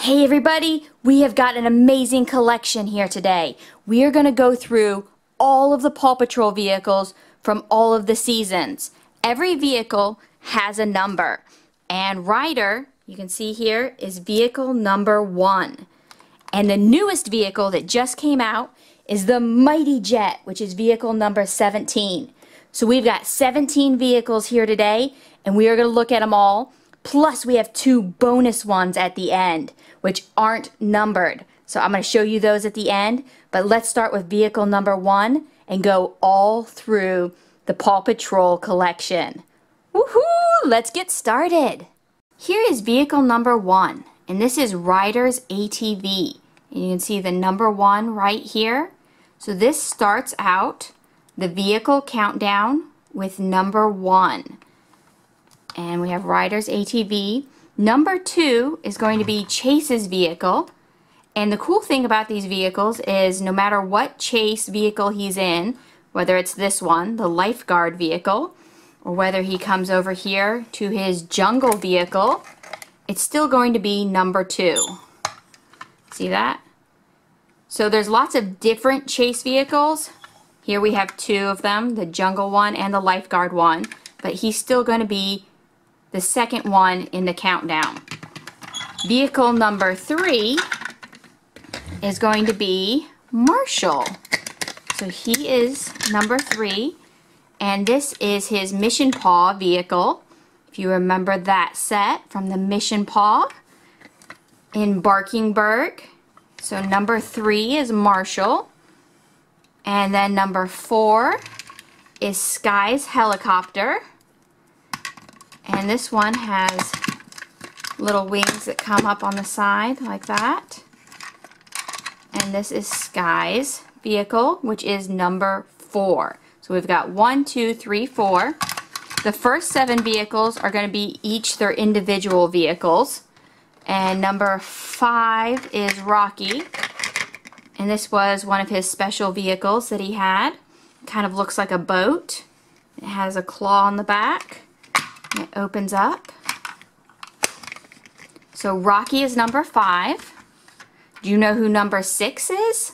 Hey everybody, we have got an amazing collection here today. We are going to go through all of the Paw Patrol vehicles from all of the seasons. Every vehicle has a number, and Ryder, you can see here, is vehicle number 1. And the newest vehicle that just came out is the Mighty Jet, which is vehicle number 17. So we've got 17 vehicles here today, and we are going to look at them all. Plus, we have 2 bonus ones at the end, which aren't numbered. So I'm going to show you those at the end. But let's start with vehicle number 1 and go all through the Paw Patrol collection. Woohoo! Let's get started. Here is vehicle number 1, and this is Ryder's ATV. And you can see the number 1 right here. So this starts out the vehicle countdown with number 1. And we have Ryder's ATV. Number 2 is going to be Chase's vehicle. And the cool thing about these vehicles is no matter what Chase vehicle he's in, whether it's this one, the lifeguard vehicle, or whether he comes over here to his jungle vehicle, it's still going to be number 2. See that? So there's lots of different Chase vehicles. Here we have 2 of them, the jungle one and the lifeguard one, but he's still going to be the second one in the countdown. Vehicle number 3 is going to be Marshall. So he is number 3, and this is his Mission Paw vehicle. If you remember that set from the Mission Paw in Barkingburg. So number 3 is Marshall. And then number 4 is Sky's helicopter. And this one has little wings that come up on the side like that. And this is Sky's vehicle, which is number 4. So we've got 1, 2, 3, 4. The first 7 vehicles are going to be each their individual vehicles. And number 5 is Rocky. And this was one of his special vehicles that he had. It kind of looks like a boat. It has a claw on the back. And it opens up. So Rocky is number 5. Do you know who number 6 is?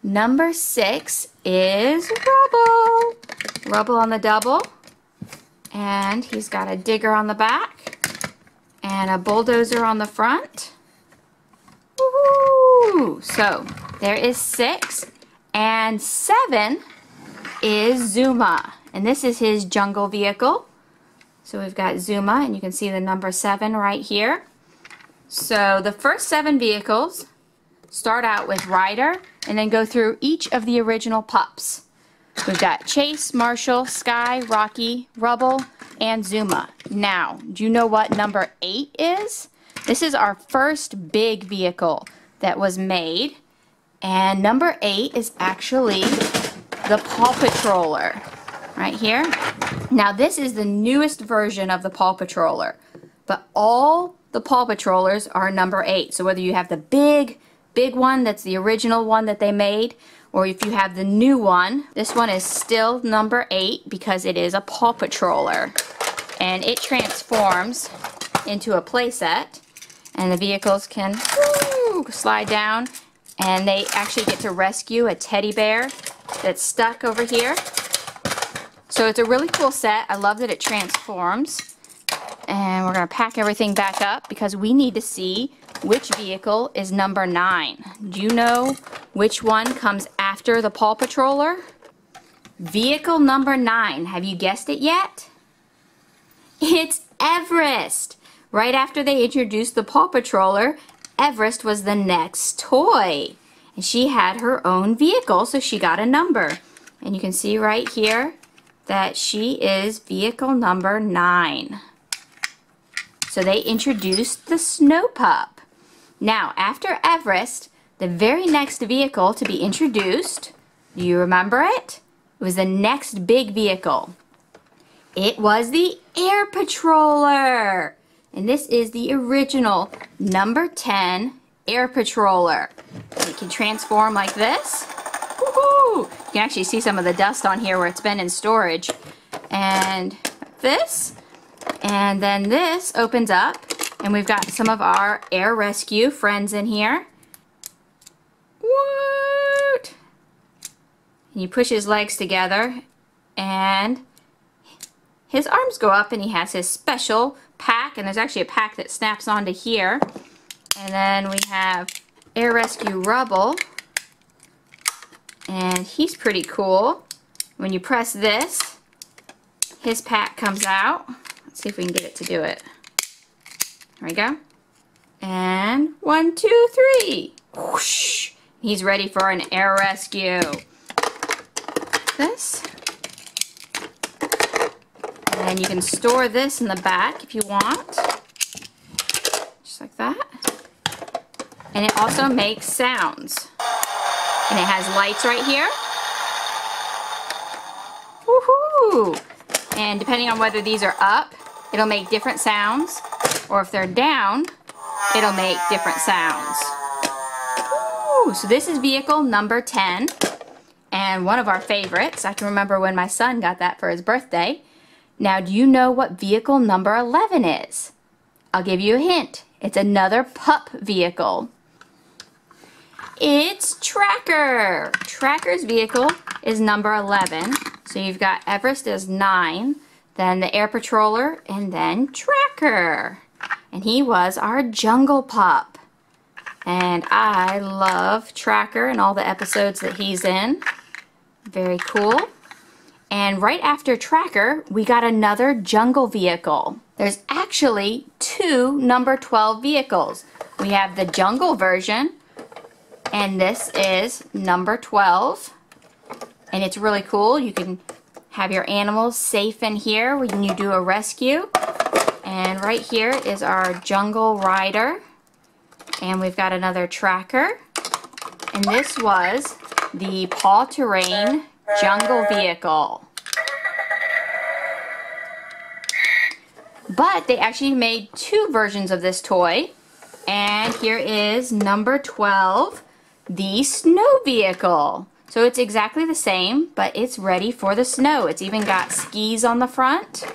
Number 6 is Rubble. Rubble on the double. And he's got a digger on the back. And a bulldozer on the front. Woohoo! So there is 6. And 7 is Zuma. And this is his jungle vehicle. So we've got Zuma, and you can see the number 7 right here. So the first 7 vehicles start out with Ryder and then go through each of the original pups. We've got Chase, Marshall, Sky, Rocky, Rubble, and Zuma. Now, do you know what number 8 is? This is our first big vehicle that was made. And number 8 is actually the Paw Patroller. Right here. Now this is the newest version of the Paw Patroller, but all the Paw Patrollers are number 8. So whether you have the big one that's the original one that they made, or if you have the new one, this one is still number 8 because it is a Paw Patroller. And it transforms into a playset, and the vehicles can slide down, and they actually get to rescue a teddy bear that's stuck over here. So it's a really cool set. I love that it transforms. And we're going to pack everything back up because we need to see which vehicle is number 9. Do you know which one comes after the Paw Patroller? Vehicle number 9. Have you guessed it yet? It's Everest. Right after they introduced the Paw Patroller, Everest was the next toy. And she had her own vehicle, so she got a number. And you can see right here that she is vehicle number 9. So they introduced the Snow Pup. Now, after Everest, the very next vehicle to be introduced, do you remember it? It was the next big vehicle. It was the Air Patroller. And this is the original number 10 Air Patroller. It can transform like this. Woohoo! You can actually see some of the dust on here where it's been in storage. And this. And then this opens up And we've got some of our air rescue friends in here. What? And you push his legs together and his arms go up, and he has his special pack, and there's actually a pack that snaps onto here. And then we have Air Rescue Rubble, and he's pretty cool. When you press this, his pack comes out. Let's see if we can get it to do it. There we go. And 1, 2, 3. Whoosh! He's ready for an air rescue. This. And you can store this in the back if you want. Just like that. And it also makes sounds. And it has lights right here. Woohoo! And depending on whether these are up, it'll make different sounds. Or if they're down, it'll make different sounds. Ooh, so this is vehicle number 10. And one of our favorites. I can remember when my son got that for his birthday. Now, do you know what vehicle number 11 is? I'll give you a hint. It's another pup vehicle. It's Tracker. Tracker's vehicle is number 11. So you've got Everest as 9, then the Air Patroller, and then Tracker. And he was our jungle pup. And I love Tracker and all the episodes that he's in. Very cool. And right after Tracker, we got another jungle vehicle. There's actually 2 number 12 vehicles. We have the jungle version, and this is number 12. And it's really cool. You can have your animals safe in here when you do a rescue. And right here is our jungle rider. And we've got another Tracker. And this was the Paw Terrain jungle vehicle. But they actually made 2 versions of this toy. And here is number 12, the snow vehicle. So it's exactly the same, but it's ready for the snow. It's even got skis on the front.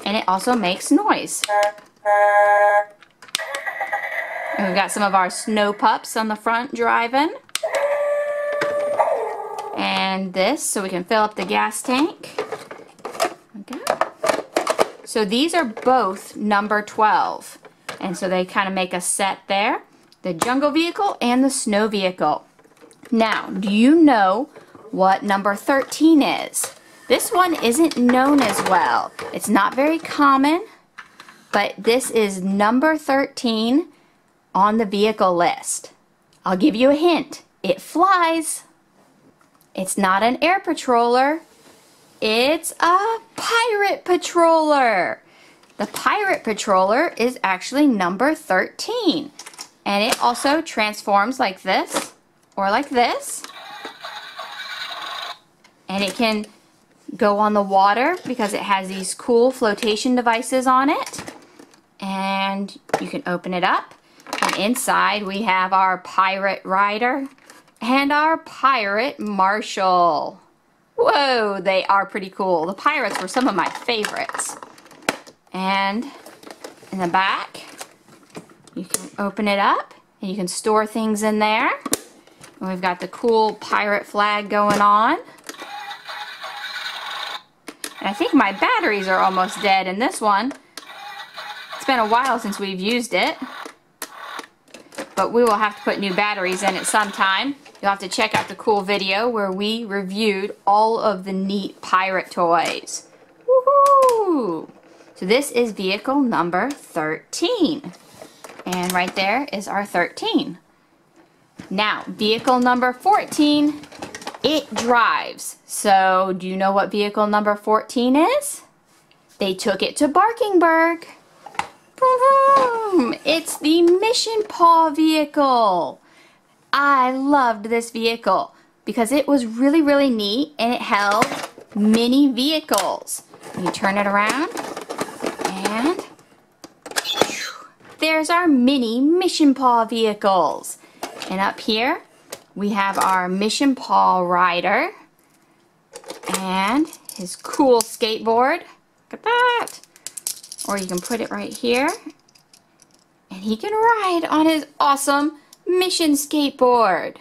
And it also makes noise. And we've got some of our snow pups on the front driving. And this, so we can fill up the gas tank. Okay. So these are both number 12. And so they kind of make a set there. The jungle vehicle and the snow vehicle. Now, do you know what number 13 is? This one isn't known as well. It's not very common, but this is number 13 on the vehicle list. I'll give you a hint. It flies. It's not an air patroller. It's a pirate patroller. The pirate patroller is actually number 13. And it also transforms like this or like this. And it can go on the water because it has these cool flotation devices on it. And you can open it up. And inside we have our pirate rider and our pirate marshal. Whoa, they are pretty cool. The pirates were some of my favorites. And in the back, you can open it up and you can store things in there. And we've got the cool pirate flag going on. And I think my batteries are almost dead in this one. It's been a while since we've used it. But we will have to put new batteries in it sometime. You'll have to check out the cool video where we reviewed all of the neat pirate toys. Woohoo! So this is vehicle number 13. And right there is our 13. Now, vehicle number 14, it drives. So, do you know what vehicle number 14 is? They took it to Barkingburg. Boom! It's the Mission Paw vehicle. I loved this vehicle because it was really, really neat and it held mini vehicles. You turn it around and there's our mini Mission Paw vehicles. And up here we have our Mission Paw rider and his cool skateboard. Look at that. Or you can put it right here And he can ride on his awesome Mission skateboard.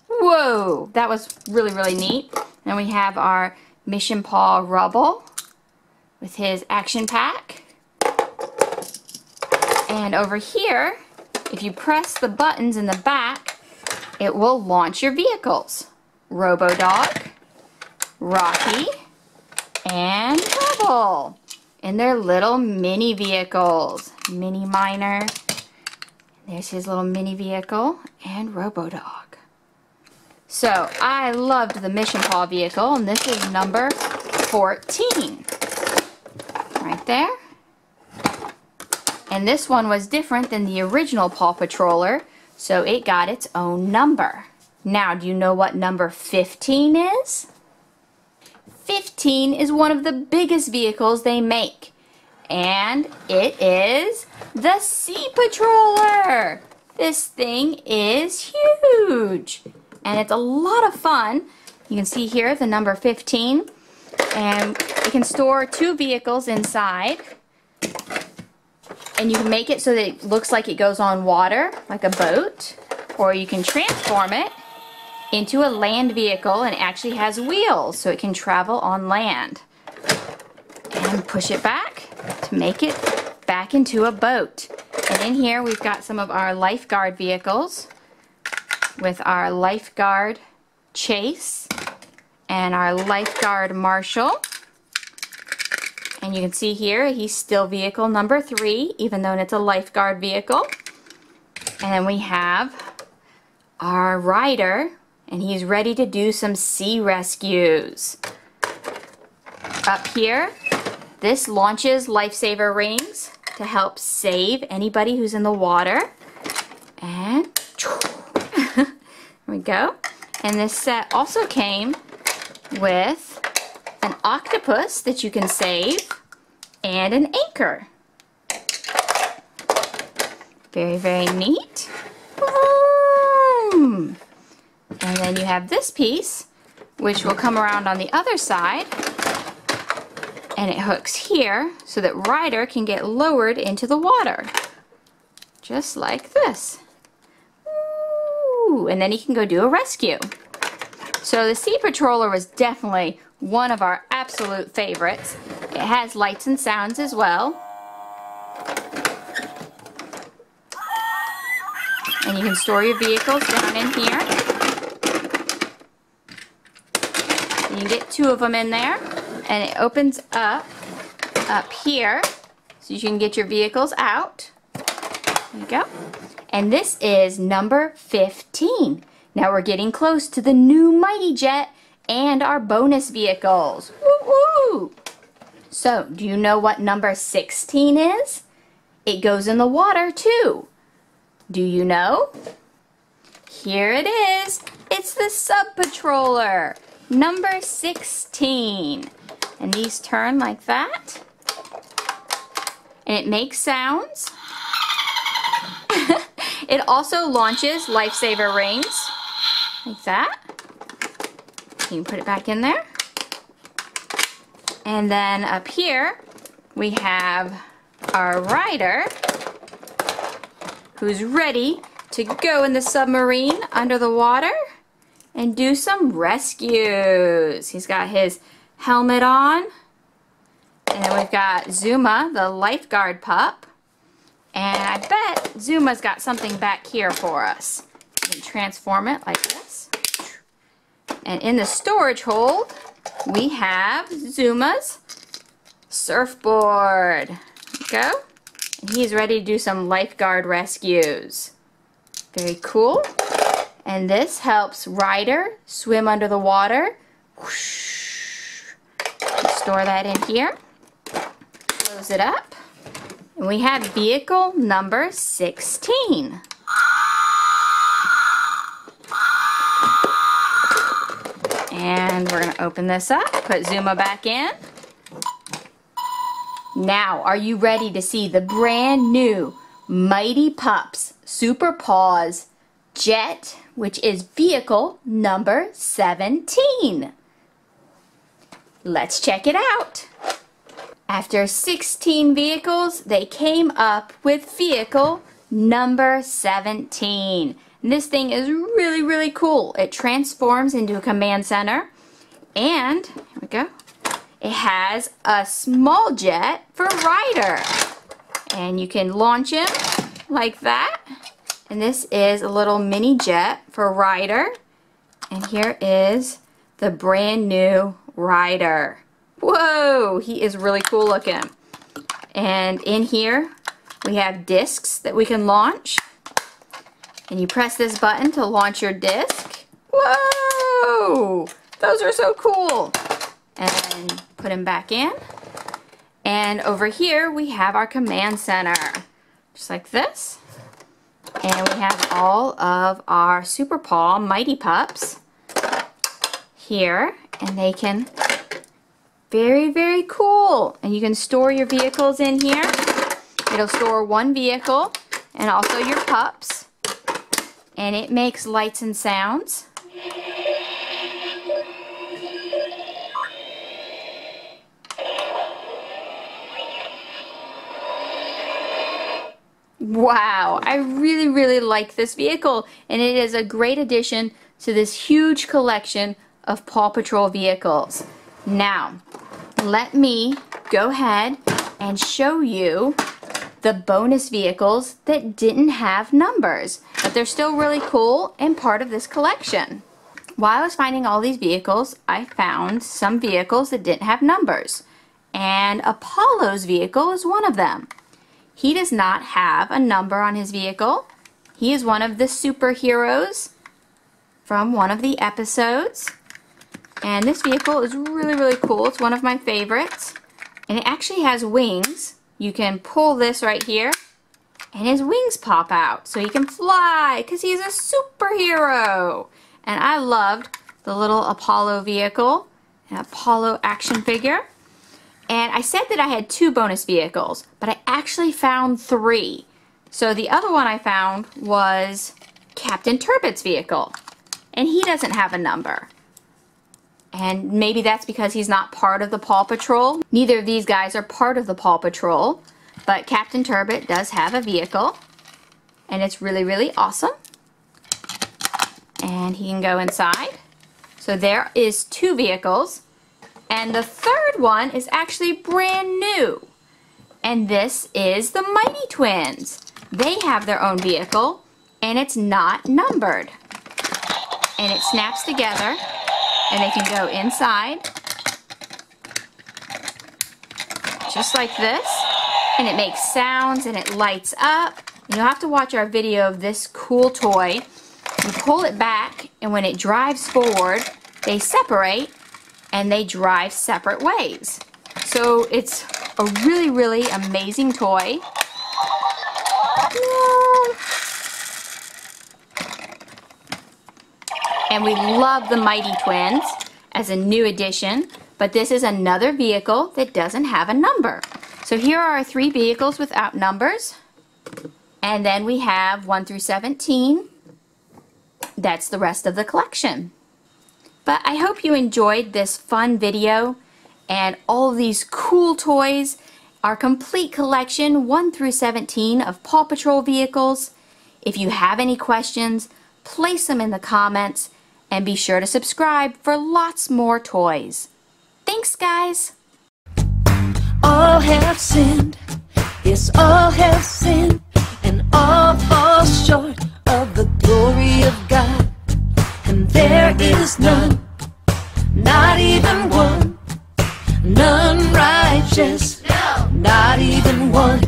Whoa, that was really, really neat. And we have our Mission Paw Rubble with his action pack. And over here, if you press the buttons in the back, it will launch your vehicles. Robo-Dog, Rocky, and Rubble in their little mini vehicles. Mini Miner, there's his little mini vehicle, and Robo-Dog. So I loved the Mission Paw vehicle, and this is number 14. Right there. And this one was different than the original Paw Patroller, so it got its own number. Now, do you know what number 15 is? 15 is one of the biggest vehicles they make. And it is the Sea Patroller. This thing is huge. And it's a lot of fun. You can see here the number 15. And it can store 2 vehicles inside. And you can make it so that it looks like it goes on water, like a boat. Or you can transform it into a land vehicle, and it actually has wheels so it can travel on land. And push it back to make it back into a boat. And in here we've got some of our lifeguard vehicles with our lifeguard Chase and our lifeguard Marshall. And you can see here he's still vehicle number 3, even though it's a lifeguard vehicle. And then we have our Ryder, and he's ready to do some sea rescues. Up here, this launches lifesaver rings to help save anybody who's in the water. And there we go. And this set also came with an octopus that you can save and an anchor. Very, very neat. Boom. And then you have this piece, which will come around on the other side, and it hooks here so that Ryder can get lowered into the water. Just like this. Ooh, and then he can go do a rescue. So the Sea Patroller was definitely one of our absolute favorites. It has lights and sounds as well. And you can store your vehicles down in here. You can get 2 of them in there, and it opens up here so you can get your vehicles out. There you go. And this is number 15. Now we're getting close to the new Mighty Jet and our bonus vehicles. Woo-woo! So, do you know what number 16 is? It goes in the water too. Do you know? Here it is. It's the Sub Patroller, number 16. And these turn like that. And it makes sounds. It also launches lifesaver rings, like that. You can put it back in there. And then up here, we have our Ryder, who's ready to go in the submarine under the water and do some rescues. He's got his helmet on. And then we've got Zuma, the lifeguard pup. And I bet Zuma's got something back here for us. You can transform it like this. And in the storage hold, we have Zuma's surfboard. There we go. And he's ready to do some lifeguard rescues. Very cool. And this helps Ryder swim under the water. Whoosh. Store that in here. Close it up. And we have vehicle number 16. And we're going to open this up, put Zuma back in. Now, are you ready to see the brand new Mighty Pups Super Paws Jet, which is vehicle number 17? Let's check it out. After 16 vehicles, they came up with vehicle number 17. And this thing is really, really cool. It transforms into a command center. And, here we go, it has a small jet for Ryder. And you can launch him like that. And this is a little mini jet for Ryder. And here is the brand new Ryder. Whoa, he is really cool looking. And in here we have discs that we can launch. And you press this button to launch your disc. Whoa, those are so cool. And put him back in. And over here we have our command center. Just like this. And we have all of our Super Paw Mighty Pups here. And they can, very, very cool. And you can store your vehicles in here. It'll store one vehicle and also your pups. And it makes lights and sounds. Wow, I really, really like this vehicle, and it is a great addition to this huge collection of Paw Patrol vehicles. Now, let me go ahead and show you the bonus vehicles that didn't have numbers, but they're still really cool and part of this collection. While I was finding all these vehicles, I found some vehicles that didn't have numbers, and Apollo's vehicle is one of them. He does not have a number on his vehicle. He is one of the superheroes from one of the episodes. And this vehicle is really, really cool. It's one of my favorites. And it actually has wings. You can pull this right here, and his wings pop out. So he can fly, because he's a superhero. And I loved the little Apollo vehicle, an Apollo action figure. And I said that I had 2 bonus vehicles, but I actually found 3. So the other one I found was Captain Turbot's vehicle. And he doesn't have a number. And maybe that's because he's not part of the Paw Patrol. Neither of these guys are part of the Paw Patrol. But Captain Turbot does have a vehicle. And it's really, really awesome. And he can go inside. So there is 2 vehicles. And the third one is actually brand new. And this is the Mighty Twins. They have their own vehicle, and it's not numbered. And it snaps together, and they can go inside, just like this. And it makes sounds, and it lights up. And you'll have to watch our video of this cool toy. You pull it back, and when it drives forward, they separate, and they drive separate ways. So it's a really, really amazing toy. And we love the Mighty Twins as a new addition, but this is another vehicle that doesn't have a number. So here are our 3 vehicles without numbers. And then we have 1 through 17. That's the rest of the collection. But I hope you enjoyed this fun video and all of these cool toys, our complete collection 1 through 17 of Paw Patrol vehicles. If you have any questions, place them in the comments and be sure to subscribe for lots more toys. Thanks, guys! All have sinned, yes, all have sinned, and all fall short of the glory of God. And there is none, not even one, none righteous, no, not even one.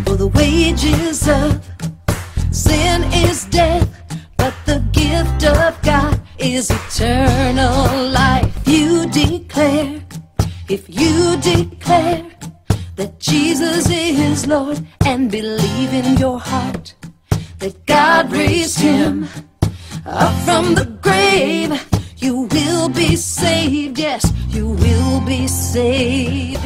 For the wages of sin is death, but the gift of God is eternal life. If you declare that Jesus is Lord and believe in your heart that God raised him up from the grave, you will be saved. Yes, you will be saved.